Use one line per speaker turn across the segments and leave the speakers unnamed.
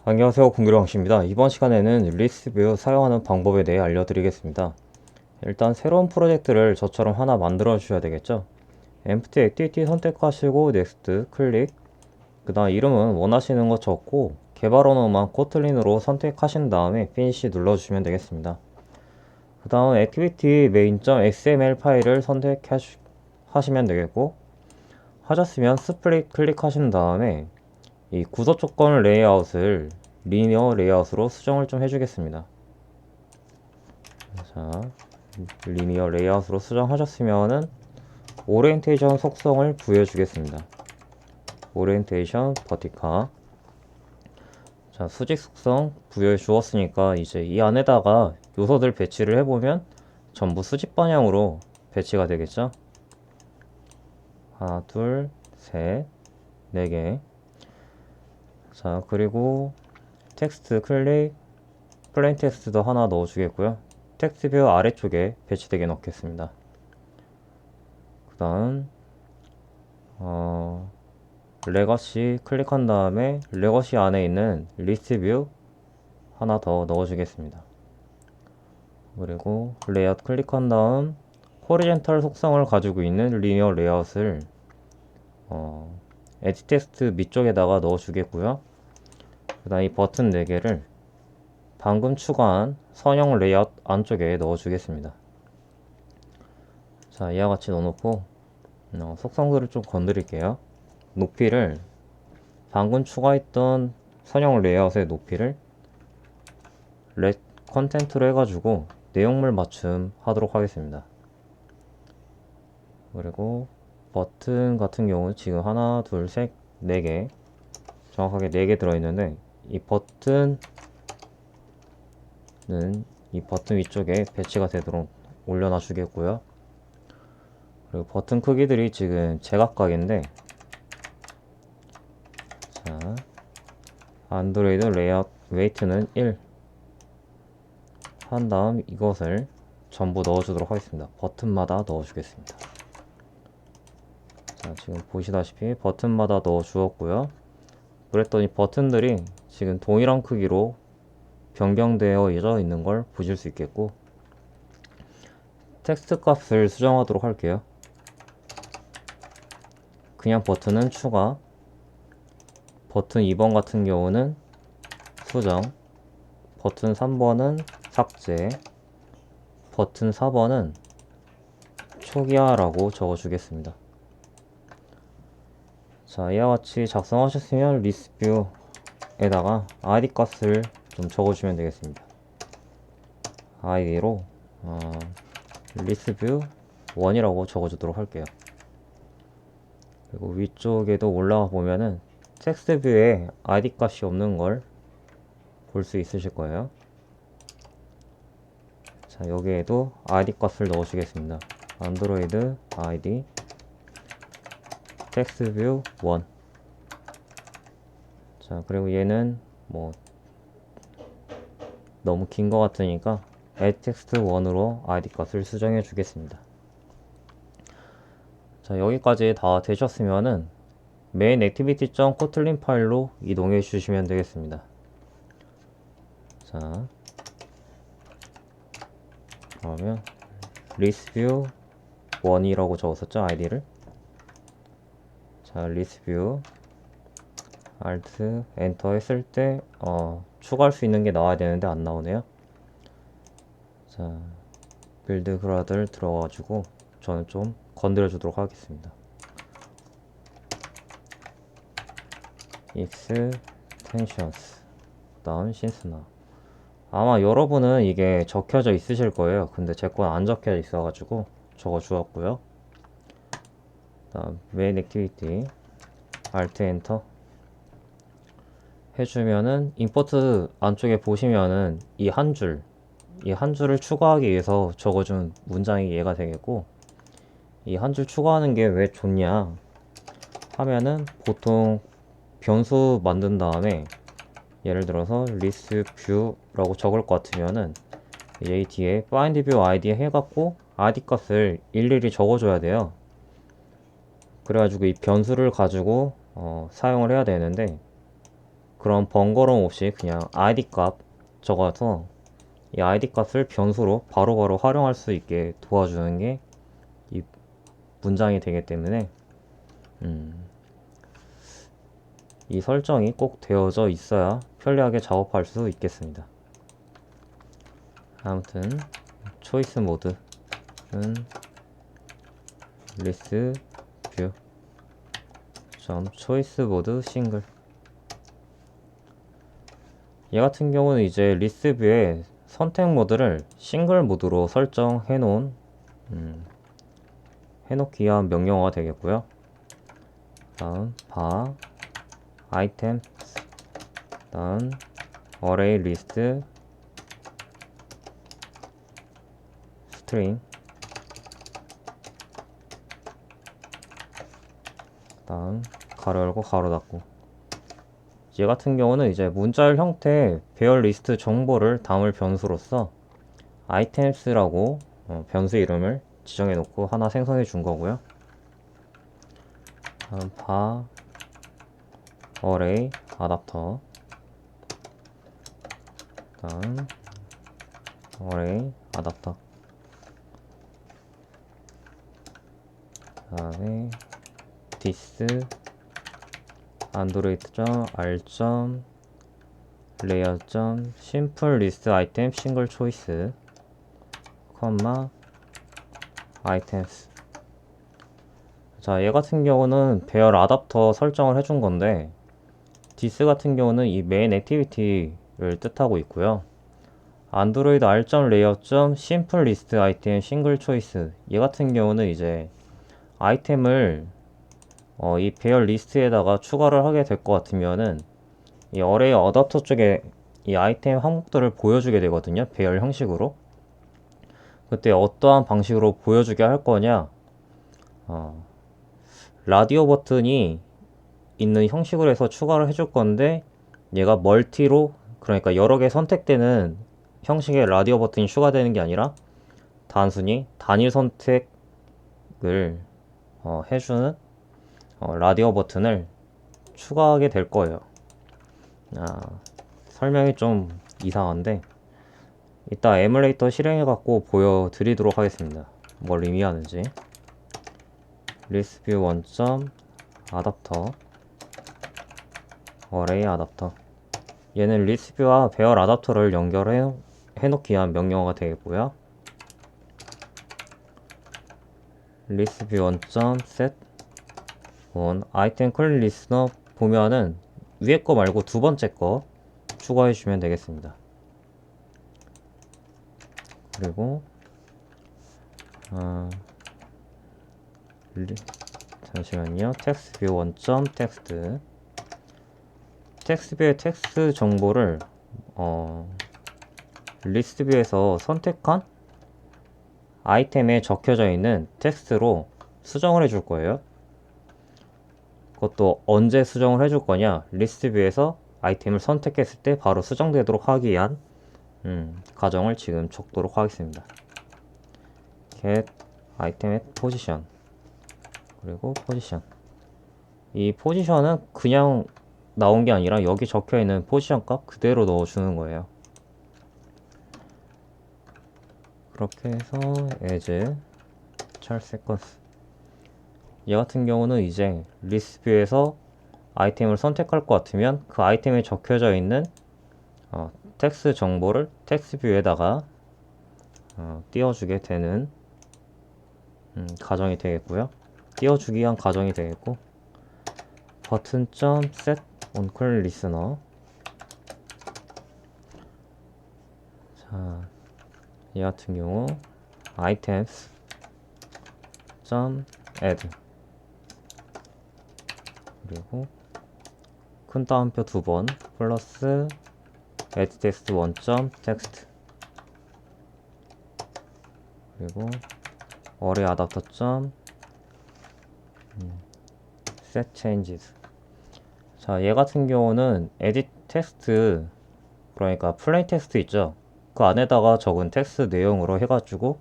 안녕하세요, 공규영씨입니다. 이번 시간에는 리스트뷰 사용하는 방법에 대해 알려드리겠습니다. 일단 새로운 프로젝트를 저처럼 하나 만들어 주셔야 되겠죠. Empty Activity 선택하시고 Next 클릭. 그 다음 이름은 원하시는 거 적고 개발 언어만 코틀린으로 선택하신 다음에 Finish 눌러주시면 되겠습니다. 그 다음 Activity main.xml 파일을 선택하시면 되겠고, 하셨으면 스플릿 클릭하신 다음에 이 구조 조건 레이아웃을 리니어 레이아웃으로 수정을 좀 해주겠습니다. 자, 리니어 레이아웃으로 수정하셨으면은 오리엔테이션 속성을 부여해 주겠습니다. 오리엔테이션 버티카. 자, 수직 속성 부여해 주었으니까 이제 이 안에다가 요소들 배치를 해보면 전부 수직 방향으로 배치가 되겠죠. 하나, 둘, 셋, 네 개. 자, 그리고 텍스트 클릭, 플레인 텍스트도 하나 넣어주겠고요. 텍스트 뷰 아래쪽에 배치되게 넣겠습니다. 그 다음 레거시 클릭한 다음에 레거시 안에 있는 리스트 뷰 하나 더 넣어주겠습니다. 그리고 레이아웃 클릭한 다음 호리젠탈 속성을 가지고 있는 리니어 레이아웃을 에디 텍스트 밑쪽에다가 넣어주겠고요. 그 다음 이 버튼 4개를 방금 추가한 선형 레이아웃 안쪽에 넣어주겠습니다. 자, 이와 같이 넣어놓고 속성들을 좀 건드릴게요. 높이를 방금 추가했던 선형 레이아웃의 높이를 렛 컨텐트로 해가지고 내용물 맞춤 하도록 하겠습니다. 그리고 버튼 같은 경우 지금 하나, 둘, 셋, 4개 정확하게 4개 들어있는데 이 버튼은 이 버튼 위쪽에 배치가 되도록 올려놔 주겠고요. 그리고 버튼 크기들이 지금 제각각인데, 자, 안드로이드 레이아웃 웨이트는 1 한 다음 이것을 전부 넣어주도록 하겠습니다. 버튼마다 넣어주겠습니다. 자, 지금 보시다시피 버튼마다 넣어주었고요. 그랬더니 버튼들이 지금 동일한 크기로 변경되어 있는 걸 보실 수 있겠고, 텍스트 값을 수정하도록 할게요. 그냥 버튼은 추가, 버튼 2번 같은 경우는 수정, 버튼 3번은 삭제, 버튼 4번은 초기화라고 적어주겠습니다. 자, 이와 같이 작성하셨으면 리스트뷰에다가 id 값을 좀 적어주면 되겠습니다. id로 리스트뷰 1이라고 적어주도록 할게요. 그리고 위쪽에도 올라가 보면은 텍스트 뷰에 id 값이 없는 걸 볼 수 있으실 거예요. 자, 여기에도 id 값을 넣어주겠습니다. 안드로이드 id 텍스트 뷰 1. 자, 그리고 얘는 뭐 너무 긴 것 같으니까 add text 1으로 id 값을 수정해 주겠습니다. 자, 여기까지 다 되셨으면은 main activity.kotlin 파일로 이동해 주시면 되겠습니다. 자, 그러면 리스뷰 1이라고 적었었죠, id를. 자, 리스뷰 alt 엔터 했을 때 추가할 수 있는 게 나와야 되는데 안 나오네요. 자, 빌드 그라드를 들어가지고 저는 좀 건드려 주도록 하겠습니다. extensions 그 다음 since now. 아마 여러분은 이게 적혀져 있으실 거예요. 근데 제 건 안 적혀져 있어가지고 적어 주었고요. 다음 main activity alt enter 해주면은 임포트 안쪽에 보시면은 이 한 줄을 추가하기 위해서 적어준 문장이 얘가 되겠고, 이 한 줄 추가하는 게 왜 좋냐 하면은 보통 변수 만든 다음에 예를 들어서 list view라고 적을 것 같으면은 얘 뒤에 find view id 해갖고 id 값을 일일이 적어줘야 돼요. 그래가지고 이 변수를 가지고 사용을 해야 되는데, 그런 번거로움 없이 그냥 id 값 적어서 이 id 값을 변수로 바로바로 활용할 수 있게 도와주는 게 이 문장이 되기 때문에 이 설정이 꼭 되어져 있어야 편리하게 작업할 수 있겠습니다. 아무튼 초이스 모드는 리스 뷰 choice mode 싱글. 얘 같은 경우는 이제 리스 뷰에 선택 모드를 싱글 모드로 설정해 놓은 해놓기 위한 명령어가 되겠고요. 다음 바 아이템, 다음 array list string, 다음 가로 열고 가로 닫고. 얘 같은 경우는 이제 문자열 형태의 배열 리스트 정보를 담을 변수로서 items라고 변수 이름을 지정해 놓고 하나 생성해 준 거고요. 다음 바 array adapter, 다음 array adapter, 다음에 this android.r. layer. simple list item single choice, items. 자, 얘 같은 경우는 배열 아답터 설정을 해준 건데 this 같은 경우는 이 main activity를 뜻하고 있고요. android r. layer. simple list item single choice, 얘 같은 경우는 이제 아이템을 이 배열 리스트에다가 추가를 하게 될 것 같으면은 이 어레이 어댑터 쪽에 이 아이템 항목들을 보여주게 되거든요. 배열 형식으로. 그때 어떠한 방식으로 보여주게 할 거냐, 라디오 버튼이 있는 형식으로 해서 추가를 해줄 건데 얘가 멀티로, 그러니까 여러 개 선택되는 형식의 라디오 버튼이 추가되는 게 아니라 단순히 단일 선택을 해주는 라디오 버튼을 추가하게 될 거예요. 설명이 좀 이상한데 이따 에뮬레이터 실행해 갖고 보여드리도록 하겠습니다. 뭘 의미하는지. 리스뷰 1. adapter array adapter, 얘는 리스뷰와 배열 아답터를 연결해 놓기 위한 명령어가 되겠고요. 리스뷰 1. set 아이템 클릭 리스너 보면은 위에 거 말고 두 번째 거 추가해 주면 되겠습니다. 그리고 잠시만요. 텍스트 뷰 1. 텍스트, 텍스트 뷰의 텍스트 정보를 리스트 뷰에서 선택한 아이템에 적혀져 있는 텍스트로 수정을 해줄 거예요. 그것도 언제 수정을 해줄 거냐, 리스트 뷰에서 아이템을 선택했을 때 바로 수정되도록 하기 위한 과정을 지금 적도록 하겠습니다. get item at position, 그리고 position. 이 포지션은 그냥 나온 게 아니라 여기 적혀 있는 포지션 값 그대로 넣어주는 거예요. 그렇게 해서 as char sequence. 얘 같은 경우는 이제 리스트 뷰에서 아이템을 선택할 것 같으면 그 아이템에 적혀져 있는 텍스트 정보를 텍스트 뷰에다가 띄워주게 되는 가정이 되겠고요. 띄워주기 위한 가정이 되겠고, 버튼 .set on call listener. 자, 얘 같은 경우 items .add, 그리고 큰 따옴표 2번 플러스 add text 1. text, 그리고 array adapter. set changes. 자, 얘 같은 경우는 edit text, 그러니까 plain text 있죠. 그 안에다가 적은 텍스트 내용으로 해가지고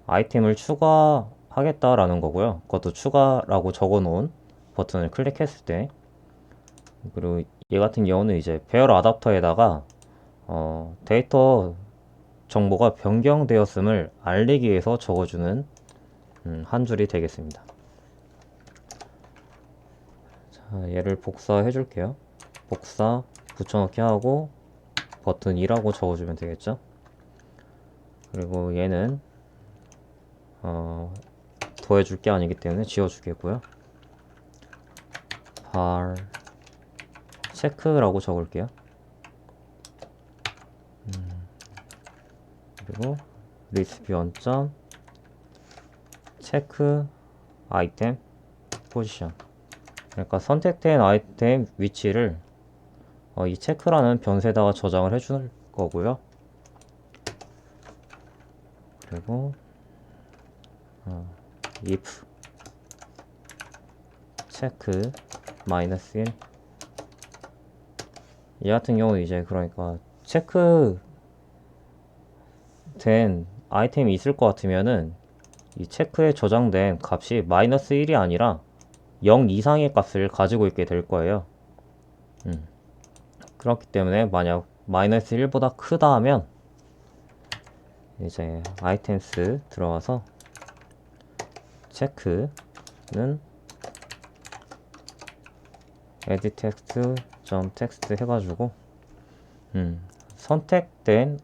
아이템을 추가하겠다라는 거고요. 그것도 추가라고 적어놓은 버튼을 클릭했을 때. 그리고 얘 같은 경우는 이제 배열 어댑터에다가 데이터 정보가 변경되었음을 알리기 위해서 적어주는 한 줄이 되겠습니다. 자, 얘를 복사해 줄게요. 복사 붙여넣기 하고 버튼 2라고 적어주면 되겠죠. 그리고 얘는 더해줄 게 아니기 때문에 지워주겠고요. 발 체크라고 적을게요. 그리고 리스비 원점 체크 아이템 포지션. 그러니까 선택된 아이템 위치를 이 체크라는 변수에다가 저장을 해줄 거고요. 그리고 if 체크 마이너스 1. 이 같은 경우는 이제 그러니까 체크 된 아이템이 있을 것 같으면은 이 체크에 저장된 값이 마이너스 1이 아니라 0 이상의 값을 가지고 있게 될 거예요. 그렇기 때문에 만약 마이너스 1보다 크다 하면 이제 아이템스 들어가서 체크는 edit text text 해가지고 선택된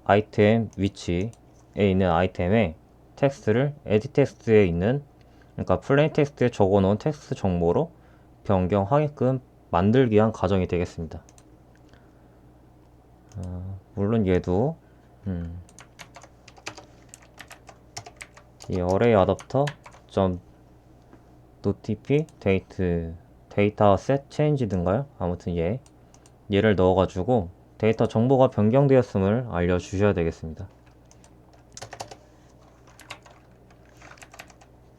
아이템 위치에 있는 아이템의 텍스트를 edit text에 있는 그러니까 plain 텍스트에 적어놓은 텍스트 정보로 변경하게끔 만들기 위한 과정이 되겠습니다. 물론 얘도 이 array adapter notify 데이터 set change든가요? 아무튼 얘를 넣어가지고 데이터 정보가 변경되었음을 알려주셔야 되겠습니다.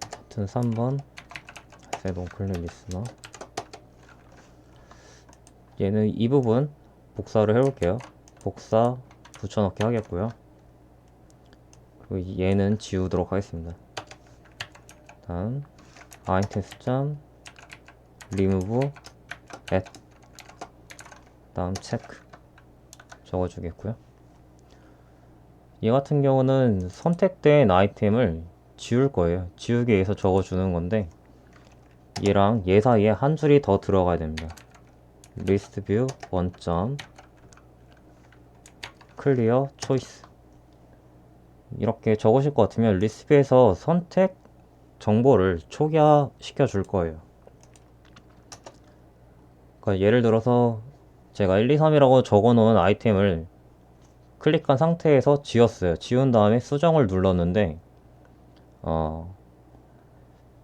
버튼 3번 set onClear listener. 얘는 이 부분 복사를 해볼게요. 복사 붙여넣기 하겠고요. 그리고 얘는 지우도록 하겠습니다. 다음 items remove at 다음 체크 적어주겠고요. 얘 같은 경우는 선택된 아이템을 지울 거예요. 지우기 위해서 적어주는 건데 얘랑 얘 사이에 한 줄이 더 들어가야 됩니다. list view 원점 clear choice 이렇게 적으실 것 같으면 list view에서 선택 정보를 초기화시켜 줄 거예요. 그러니까 예를 들어서 제가 1, 2, 3이라고 적어 놓은 아이템을 클릭한 상태에서 지웠어요. 지운 다음에 수정을 눌렀는데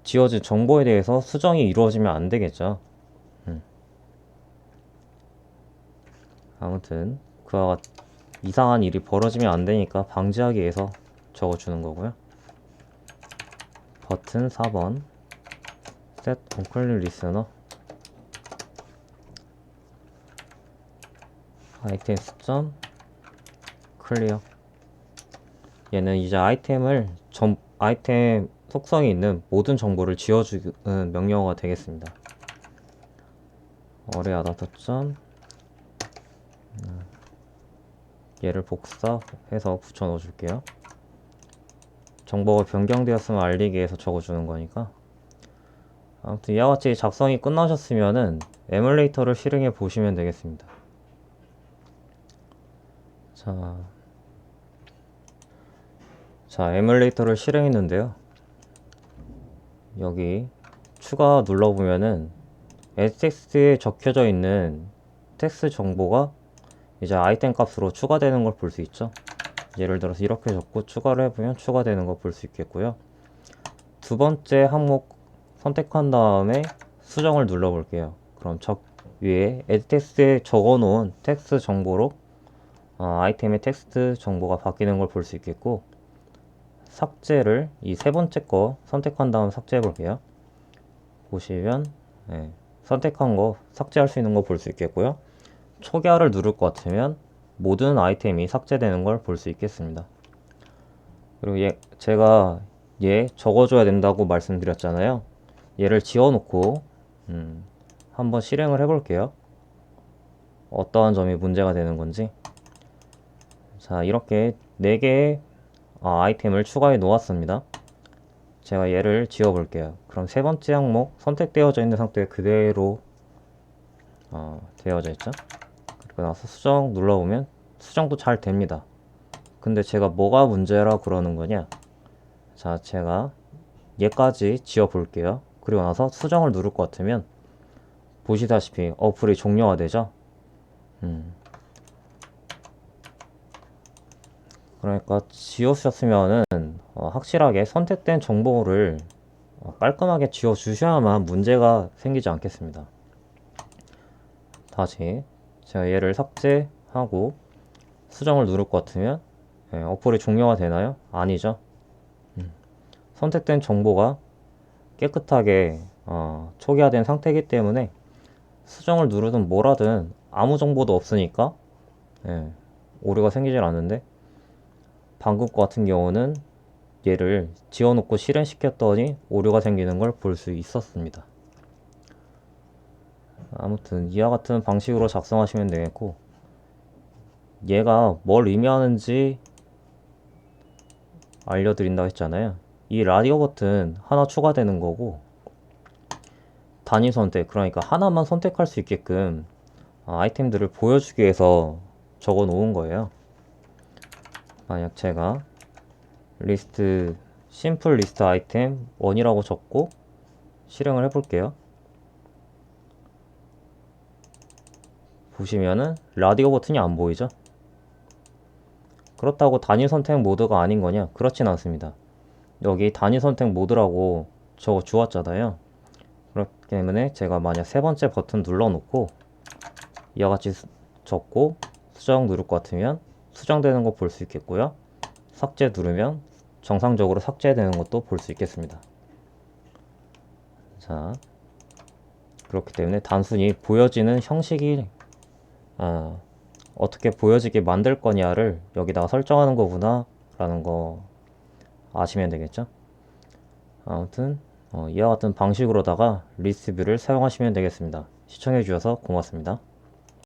지워진 정보에 대해서 수정이 이루어지면 안 되겠죠. 아무튼 그와 같은 이상한 일이 벌어지면 안 되니까 방지하기 위해서 적어주는 거고요. 버튼 4번 set onClear listener items.clear 얘는 이제 아이템 속성이 있는 모든 정보를 지워주는 명령어가 되겠습니다. array adapter 얘를 복사해서 붙여 넣어 줄게요. 정보가 변경되었음을 알리기 위해서 적어주는 거니까. 아무튼 이와 같이 작성이 끝나셨으면은 에뮬레이터를 실행해 보시면 되겠습니다. 자, 에뮬레이터를 실행했는데요. 여기 추가 눌러보면은 텍스트에 적혀져 있는 텍스트 정보가 이제 아이템 값으로 추가되는 걸 볼 수 있죠. 예를 들어서 이렇게 적고 추가를 해보면 추가되는 걸 볼 수 있겠고요. 두 번째 항목 선택한 다음에 수정을 눌러 볼게요. 그럼 위에 edit 텍스트에 적어 놓은 텍스트 정보로 아이템의 텍스트 정보가 바뀌는 걸 볼 수 있겠고, 삭제를 이 세 번째 거 선택한 다음 삭제해 볼게요. 보시면 선택한 거 삭제할 수 있는 거 볼 수 있겠고요. 초기화를 누를 것 같으면 모든 아이템이 삭제되는 걸 볼 수 있겠습니다. 그리고 제가 적어줘야 된다고 말씀드렸잖아요. 얘를 지워놓고 한번 실행을 해볼게요. 어떠한 점이 문제가 되는 건지. 자, 이렇게 4개의 아이템을 추가해 놓았습니다. 제가 얘를 지워 볼게요. 그럼 세 번째 항목 선택되어져 있는 상태에 그대로 되어져 있죠. 그리고 나서 수정 눌러보면 수정도 잘 됩니다. 근데 제가 뭐가 문제라 그러는 거냐. 자, 제가 얘까지 지워 볼게요. 그리고 나서 수정을 누를 것 같으면 보시다시피 어플이 종료가 되죠. 그러니까 지우셨으면은 확실하게 선택된 정보를 깔끔하게 지워 주셔야만 문제가 생기지 않겠습니다. 다시 제가 얘를 삭제하고 수정을 누를 것 같으면 어플이 종료가 되나요? 아니죠. 선택된 정보가 깨끗하게 초기화된 상태이기 때문에 수정을 누르든 뭐라든 아무 정보도 없으니까 오류가 생기질 않는데, 방금 거 같은 경우는 얘를 지워놓고 실행시켰더니 오류가 생기는 걸 볼 수 있었습니다. 아무튼 이와 같은 방식으로 작성하시면 되겠고, 얘가 뭘 의미하는지 알려드린다고 했잖아요. 이 라디오 버튼 하나 추가되는 거고, 단위 선택, 그러니까 하나만 선택할 수 있게끔 아이템들을 보여주기 위해서 적어 놓은 거예요. 만약 제가 리스트 심플 리스트 아이템 1이라고 적고 실행을 해볼게요. 보시면은 라디오 버튼이 안 보이죠? 그렇다고 단위 선택 모드가 아닌 거냐? 그렇진 않습니다. 여기 단위 선택 모드라고 적어 주었잖아요. 그렇기 때문에 제가 만약 세 번째 버튼 눌러 놓고 이와 같이 적고 수정 누를 것 같으면 수정되는 거 볼 수 있겠고요. 삭제 누르면 정상적으로 삭제되는 것도 볼 수 있겠습니다. 자, 그렇기 때문에 단순히 보여지는 형식이 어떻게 보여지게 만들 거냐를 여기다가 설정하는 거구나 라는 거 아시면 되겠죠. 아무튼 이와 같은 방식으로다가 리스트 뷰를 사용하시면 되겠습니다. 시청해 주셔서 고맙습니다.